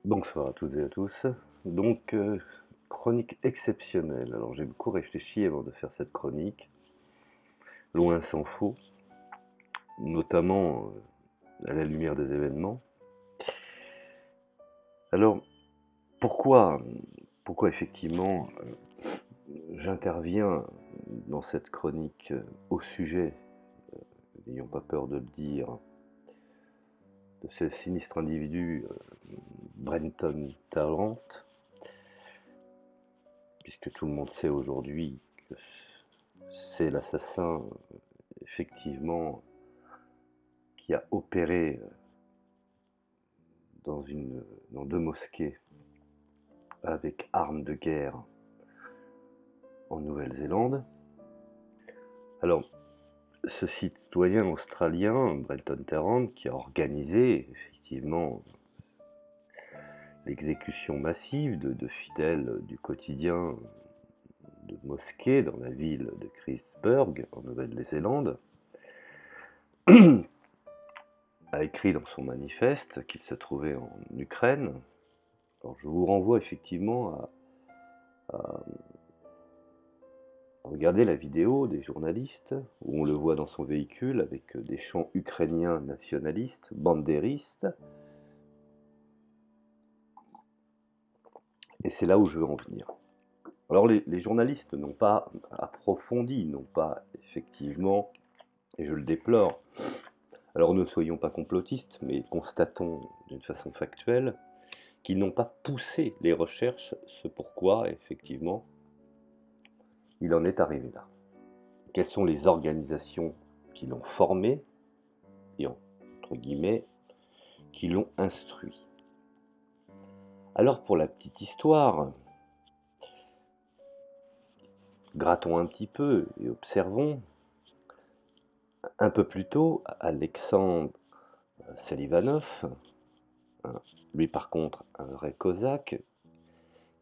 Bonsoir à toutes et à tous. Donc, chronique exceptionnelle. Alors, j'ai beaucoup réfléchi avant de faire cette chronique, loin s'en faut, notamment à la lumière des événements. Alors, pourquoi, pourquoi effectivement j'interviens dans cette chronique au sujet, n'ayons pas peur de le dire, de ce sinistre individu, Brenton Tarrant, puisque tout le monde sait aujourd'hui que c'est l'assassin, effectivement, qui a opéré dans, dans deux mosquées avec armes de guerre en Nouvelle-Zélande. Alors, ce citoyen australien, Brenton Tarrant, qui a organisé effectivement l'exécution massive de fidèles du quotidien de mosquées dans la ville de Christchurch, en Nouvelle-Zélande, a écrit dans son manifeste qu'il se trouvait en Ukraine. Alors, je vous renvoie effectivement à regarder la vidéo des journalistes où on le voit dans son véhicule avec des chants ukrainiens nationalistes, bandéristes. Et c'est là où je veux en venir. Alors les journalistes n'ont pas approfondi, n'ont pas effectivement, et je le déplore, alors ne soyons pas complotistes, mais constatons d'une façon factuelle qu'ils n'ont pas poussé les recherches, ce pourquoi effectivement il en est arrivé là. Quelles sont les organisations qui l'ont formé et entre guillemets qui l'ont instruit. Alors pour la petite histoire, grattons un petit peu et observons. Un peu plus tôt, Alexandre Selivanov, lui par contre un vrai cosaque,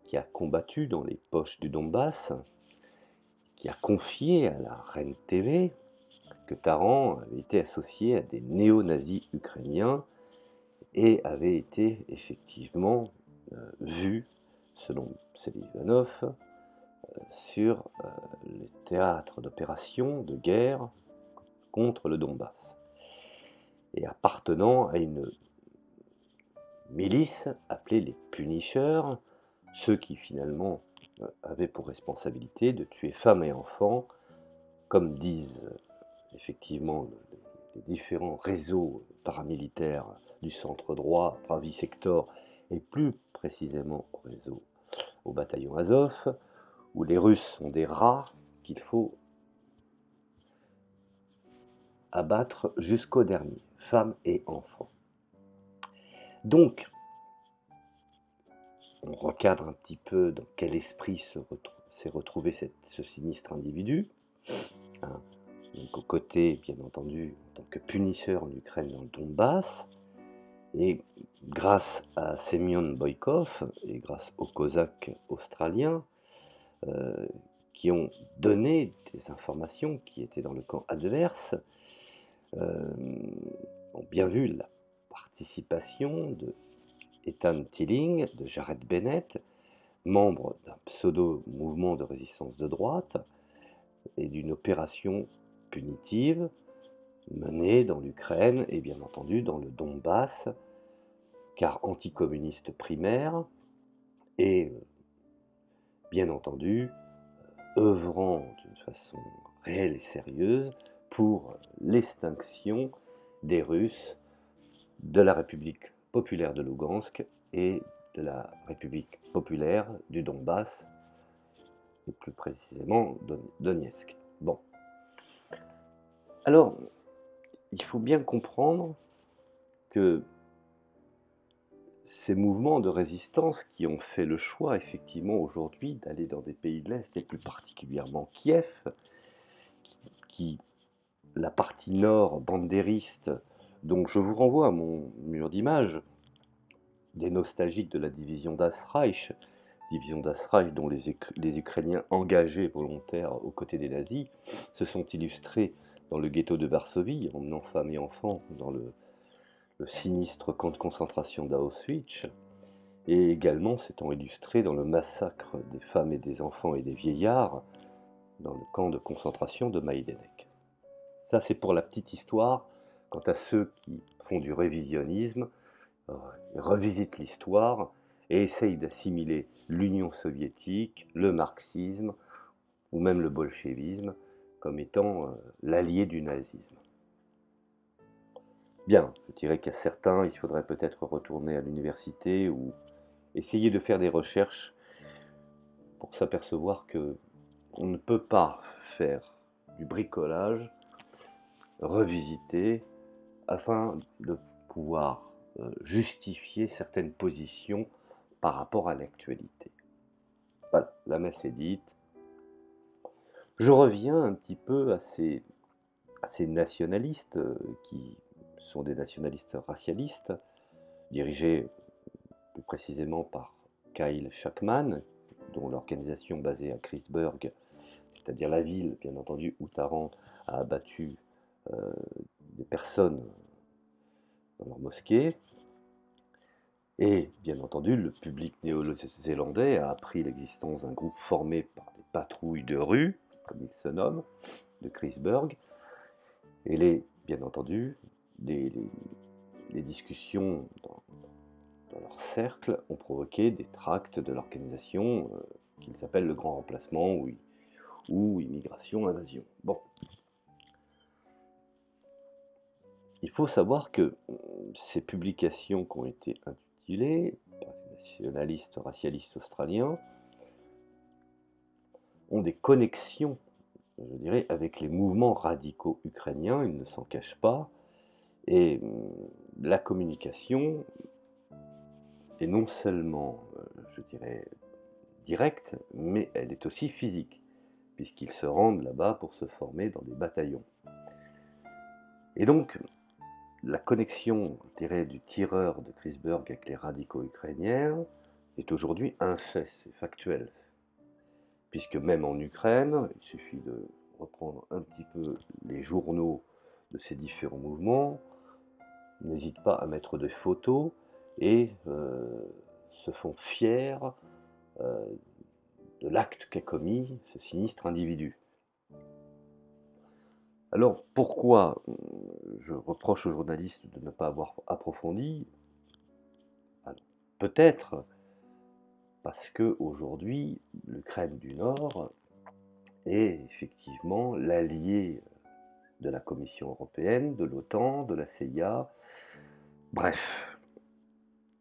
qui a combattu dans les poches du Donbass, qui a confié à la Reine TV que Tarrant avait été associé à des néo-nazis ukrainiens et avait été effectivement vu, selon Selivanov, sur les théâtres d'opérations de guerre contre le Donbass et appartenant à une milice appelée les Punishers, ceux qui finalement avaient pour responsabilité de tuer femmes et enfants, comme disent effectivement les différents réseaux paramilitaires du centre droit, Pravi Sector, et plus précisément au bataillon Azov, où les Russes sont des rats qu'il faut abattre jusqu'au dernier, femmes et enfants. Donc, on recadre un petit peu dans quel esprit s'est retrouvé ce sinistre individu. Hein. Donc, aux côtés, bien entendu, en tant que punisseur en Ukraine dans le Donbass, et grâce à Semyon Boykov et grâce aux Cosaques australiens, qui ont donné des informations qui étaient dans le camp adverse, ont bien vu la participation de Ethan Tilling, de Jared Bennett, membre d'un pseudo-mouvement de résistance de droite, et d'une opération punitive menée dans l'Ukraine et bien entendu dans le Donbass, car anticommuniste primaire, et bien entendu œuvrant d'une façon réelle et sérieuse pour l'extinction des Russes de la République populaire de Lugansk et de la République populaire du Donbass, et plus précisément Donetsk. Bon. Alors, il faut bien comprendre que ces mouvements de résistance qui ont fait le choix, effectivement, aujourd'hui, d'aller dans des pays de l'Est, et plus particulièrement Kiev, qui la partie nord bandériste, donc je vous renvoie à mon mur d'image, des nostalgiques de la division Das Reich dont les Ukrainiens engagés volontaires aux côtés des nazis se sont illustrés dans le ghetto de Varsovie, emmenant femmes et enfants dans le sinistre camp de concentration d'Auschwitz, et également s'étant illustré dans le massacre des femmes et des enfants et des vieillards dans le camp de concentration de Majdanek. Ça, c'est pour la petite histoire. Quant à ceux qui font du révisionnisme, revisitent l'histoire et essayent d'assimiler l'Union soviétique, le marxisme ou même le bolchevisme comme étant l'allié du nazisme. Bien, je dirais qu'à certains, il faudrait peut-être retourner à l'université ou essayer de faire des recherches pour s'apercevoir que on ne peut pas faire du bricolage, revisiter, afin de pouvoir justifier certaines positions par rapport à l'actualité. Voilà, la messe est dite. Je reviens un petit peu à ces nationalistes qui sont des nationalistes racialistes, dirigés plus précisément par Kyle Shackman, dont l'organisation basée à Kreuzberg, c'est-à-dire la ville, bien entendu, où Taran a abattu des personnes dans leur mosquée. Et bien entendu, le public néo-zélandais a appris l'existence d'un groupe formé par des patrouilles de rue, comme ils se nomment, de Kreuzberg. Et bien entendu, les discussions dans leur cercle ont provoqué des tracts de l'organisation qu'ils appellent le Grand Remplacement ou Immigration Invasion. Bon. Il faut savoir que ces publications qui ont été intitulées par les nationalistes racialistes australiens ont des connexions, je dirais, avec les mouvements radicaux ukrainiens, ils ne s'en cachent pas, et la communication est non seulement, je dirais, directe, mais elle est aussi physique, puisqu'ils se rendent là-bas pour se former dans des bataillons. Et donc, la connexion, je dirais, du tireur de Kreuzberg avec les radicaux ukrainiens est aujourd'hui un fait, c'est factuel. Puisque même en Ukraine, il suffit de reprendre un petit peu les journaux de ces différents mouvements, n'hésitent pas à mettre des photos et se font fiers de l'acte qu'a commis ce sinistre individu. Alors pourquoi je reproche aux journalistes de ne pas avoir approfondi? Peut-être parce qu'aujourd'hui, l'Ukraine du Nord est effectivement l'allié de la Commission européenne, de l'OTAN, de la CIA. Bref,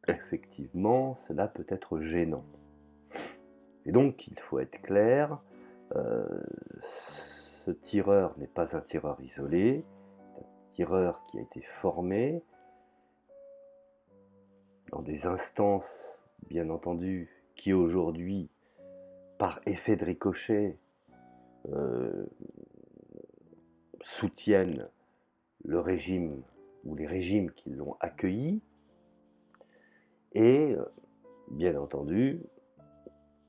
effectivement, cela peut être gênant. Et donc, il faut être clair, ce tireur n'est pas un tireur isolé, c'est un tireur qui a été formé dans des instances, bien entendu, qui aujourd'hui, par effet de ricochet, soutiennent le régime ou les régimes qui l'ont accueilli. Et, bien entendu,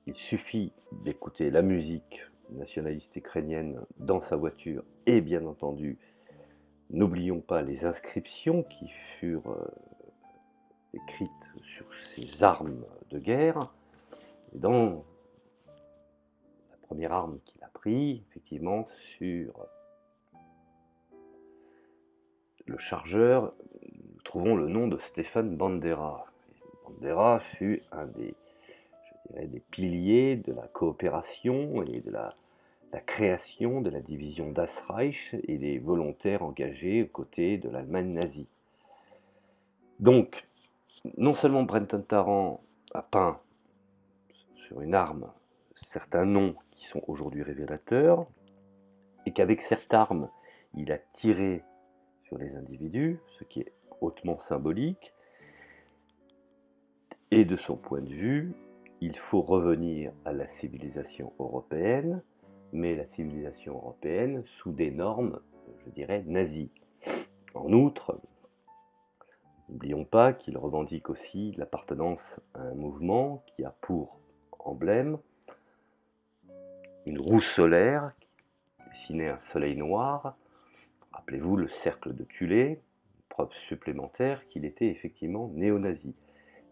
il suffit d'écouter la musique nationaliste ukrainienne dans sa voiture et, bien entendu, n'oublions pas les inscriptions qui furent écrites sur ces armes de guerre. Et dans la première arme qu'il a prise, effectivement, sur le chargeur, nous trouvons le nom de Stéphane Bandera. Bandera fut un des, je dirais, des piliers de la coopération et de la création de la division Das Reich et des volontaires engagés aux côtés de l'Allemagne nazie. Donc, non seulement Brenton Tarrant a peint sur une arme certains noms qui sont aujourd'hui révélateurs, et qu'avec cette arme, il a tiré sur les individus, ce qui est hautement symbolique, et de son point de vue, il faut revenir à la civilisation européenne, mais la civilisation européenne sous des normes, je dirais, nazies. En outre, n'oublions pas qu'il revendique aussi l'appartenance à un mouvement qui a pour emblème une roue solaire qui dessinait un soleil noir. Rappelez-vous le cercle de Thulé, preuve supplémentaire qu'il était effectivement néo-nazi.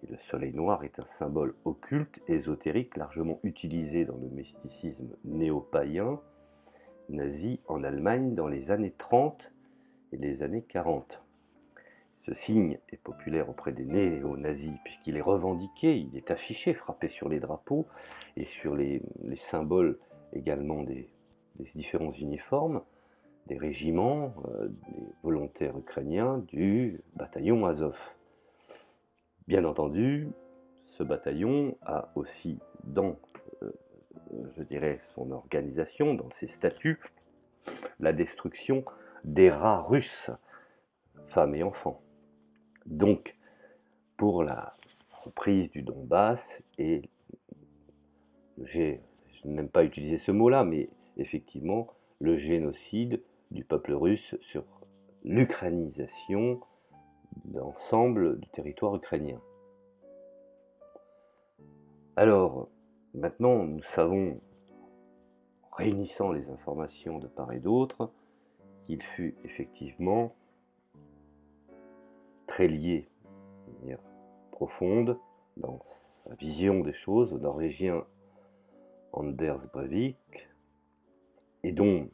Et le soleil noir est un symbole occulte, ésotérique, largement utilisé dans le mysticisme néo-païen nazi en Allemagne dans les années 30 et les années 40. Ce signe est populaire auprès des néo-nazis puisqu'il est revendiqué, il est affiché, frappé sur les drapeaux et sur les symboles également des différents uniformes, des régiments, des volontaires ukrainiens du bataillon Azov. Bien entendu, ce bataillon a aussi dans, je dirais, son organisation, dans ses statuts, la destruction des rats russes, femmes et enfants. Donc, pour la reprise du Donbass et je n'aime pas utiliser ce mot-là, mais effectivement, le génocide du peuple russe sur l'ukrainisation de l'ensemble du territoire ukrainien. Alors, maintenant, nous savons, en réunissant les informations de part et d'autre, qu'il fut effectivement très lié de manière profonde dans sa vision des choses au Norvégien Anders Breivik, et dont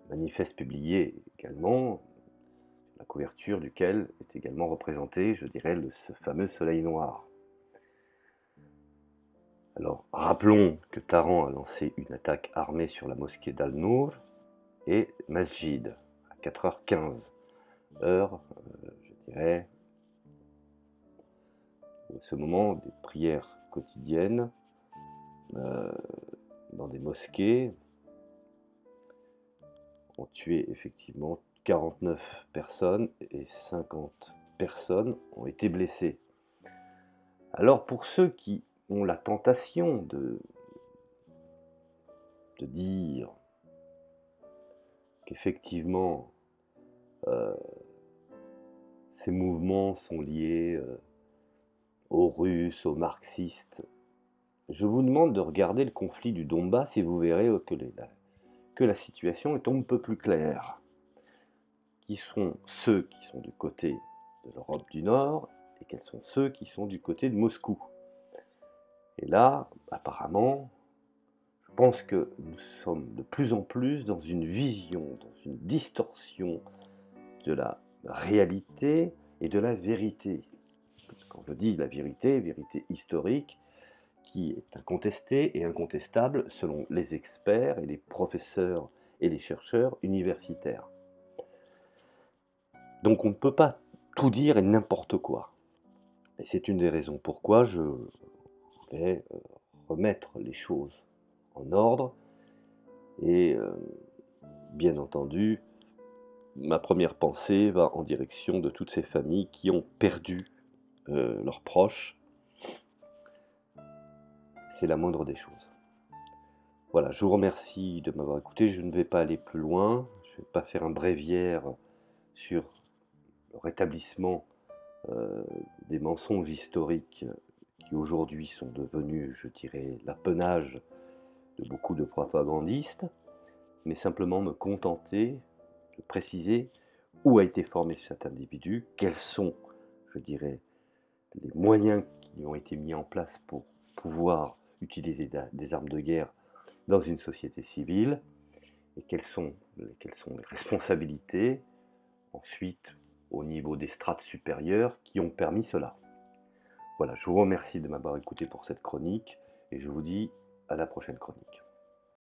manifeste publié également, la couverture duquel est également représenté, je dirais, ce fameux soleil noir. Alors, rappelons que Taran a lancé une attaque armée sur la mosquée d'Al-Nour et Masjid à 4h15, heure, je dirais, ce moment des prières quotidiennes dans des mosquées ont tué effectivement 49 personnes et 50 personnes ont été blessées. Alors pour ceux qui ont la tentation de dire qu'effectivement ces mouvements sont liés aux Russes, aux marxistes, je vous demande de regarder le conflit du Donbass et vous verrez que la situation est un peu plus claire. Qui sont ceux qui sont du côté de l'Europe du Nord et quels sont ceux qui sont du côté de Moscou. Et là, apparemment, je pense que nous sommes de plus en plus dans une vision, dans une distorsion de la réalité et de la vérité. Quand je dis la vérité, vérité historique, qui est incontestée et incontestable selon les experts et les professeurs et les chercheurs universitaires. Donc on ne peut pas tout dire et n'importe quoi. Et c'est une des raisons pourquoi je voulais remettre les choses en ordre. Et bien entendu, ma première pensée va en direction de toutes ces familles qui ont perdu leurs proches. C'est la moindre des choses. Voilà, je vous remercie de m'avoir écouté. Je ne vais pas aller plus loin. Je ne vais pas faire un bréviaire sur le rétablissement des mensonges historiques qui aujourd'hui sont devenus, je dirais, l'apanage de beaucoup de propagandistes, mais simplement me contenter de préciser où a été formé cet individu, quels sont, je dirais, les moyens qui ont été mis en place pour pouvoir utiliser des armes de guerre dans une société civile, et quelles sont les responsabilités ensuite au niveau des strates supérieures qui ont permis cela. Voilà, je vous remercie de m'avoir écouté pour cette chronique et je vous dis à la prochaine chronique.